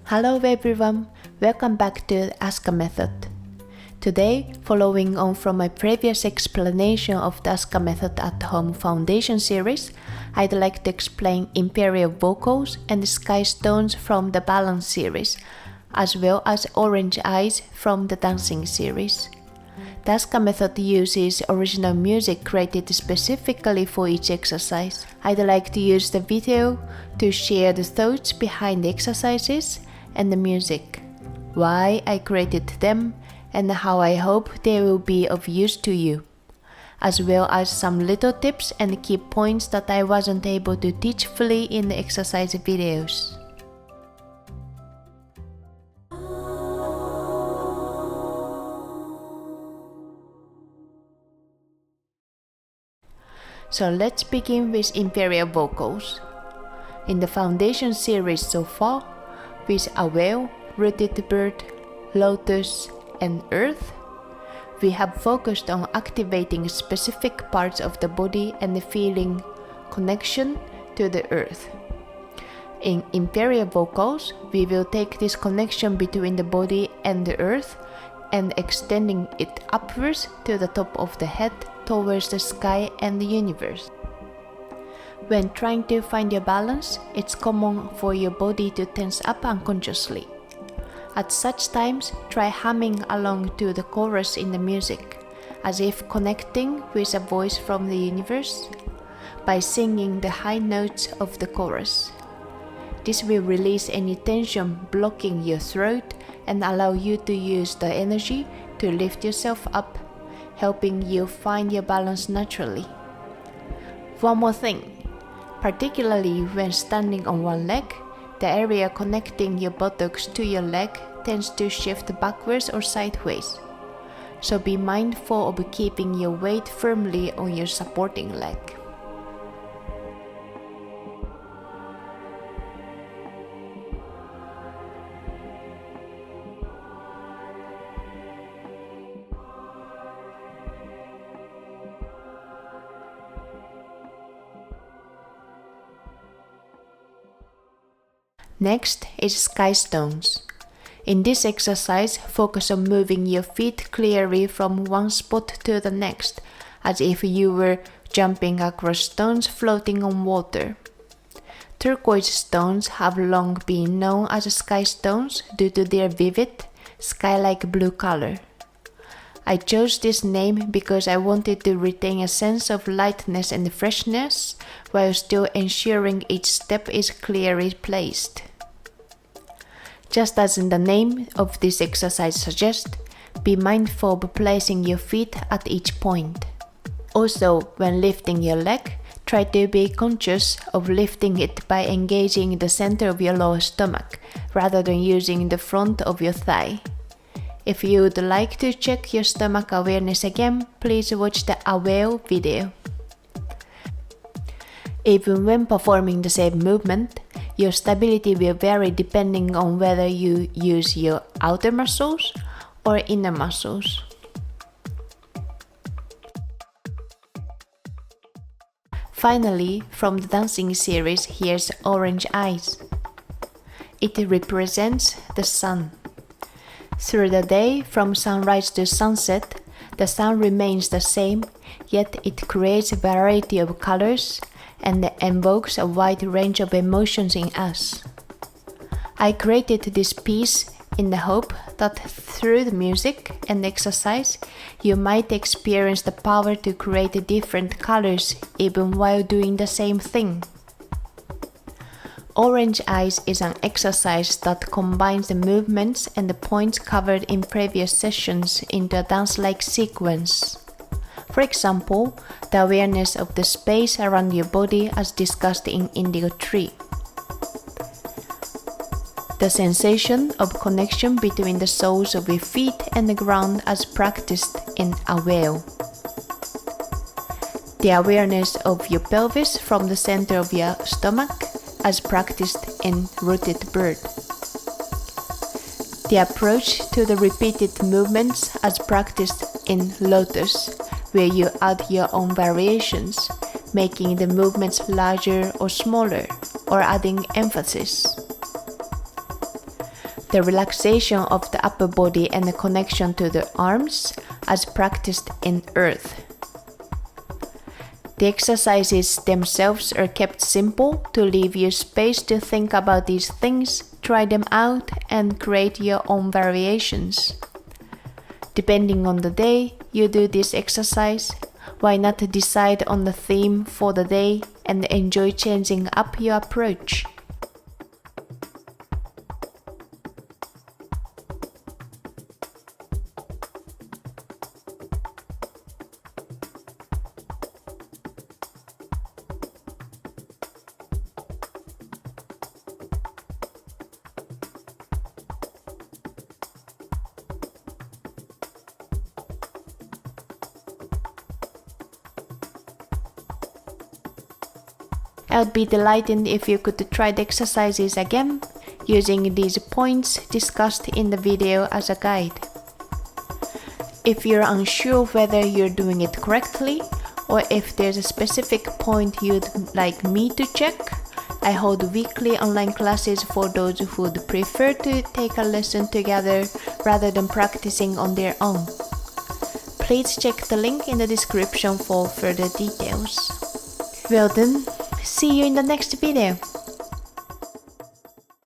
Hello everyone, welcome back to the Asuka method. Today, following on from my previous explanation of the Asuka method at home foundation series, I'd like to explain Imperial Vocals and Sky Stones from the Balance series, as well as Orange Eyes from the Dancing series. The Asuka method uses original music created specifically for each exercise. I'd like to use the video to share the thoughts behind the exercises and the music, why I created them, and how I hope they will be of use to you, as well as some little tips and key points that I wasn't able to teach fully in the exercise videos. So let's begin with Imperial Vocals. In the foundation series so far, with a whale, rooted bird, lotus, and earth, we have focused on activating specific parts of the body and feeling connection to the earth. In Imperial Vocals, we will take this connection between the body and the earth and extending it upwards to the top of the head towards the sky and the universe. When trying to find your balance, it's common for your body to tense up unconsciously. At such times, try humming along to the chorus in the music, as if connecting with a voice from the universe, by singing the high notes of the chorus. This will release any tension blocking your throat and allow you to use the energy to lift yourself up, helping you find your balance naturally. One more thing. Particularly when standing on one leg, the area connecting your buttocks to your leg tends to shift backwards or sideways. So be mindful of keeping your weight firmly on your supporting leg. Next is Sky Stones. In this exercise, focus on moving your feet clearly from one spot to the next, as if you were jumping across stones floating on water. Turquoise stones have long been known as sky stones due to their vivid, sky-like blue color. I chose this name because I wanted to retain a sense of lightness and freshness while still ensuring each step is clearly placed. Just as the name of this exercise suggests, be mindful of placing your feet at each point. Also, when lifting your leg, try to be conscious of lifting it by engaging the center of your lower stomach, rather than using the front of your thigh. If you would like to check your stomach awareness again, please watch the whale video. Even when performing the same movement, your stability will vary depending on whether you use your outer muscles or inner muscles. Finally, from the dancing series, here's Orange Eyes. It represents the sun. Through the day, from sunrise to sunset, the sun remains the same, yet it creates a variety of colors and invokes a wide range of emotions in us. I created this piece in the hope that through the music and exercise, you might experience the power to create different colors even while doing the same thing. Orange Eyes is an exercise that combines the movements and the points covered in previous sessions into a dance-like sequence. For example, the awareness of the space around your body as discussed in Indigo Tree. The sensation of connection between the soles of your feet and the ground as practiced in a whale. The awareness of your pelvis from the center of your stomach as practiced in Rooted Bird. The approach to the repeated movements as practiced in Lotus, where you add your own variations, making the movements larger or smaller, or adding emphasis. the relaxation of the upper body and the connection to the arms as practiced in earth. The exercises themselves are kept simple to leave you space to think about these things, try them out, and create your own variations. Depending on the day you do this exercise, why not decide on the theme for the day and enjoy changing up your approach? I would be delighted if you could try the exercises again, using these points discussed in the video as a guide. If you're unsure whether you're doing it correctly, or if there's a specific point you'd like me to check, I hold weekly online classes for those who would prefer to take a lesson together rather than practicing on their own. Please check the link in the description for further details. Well then, see you in the next video.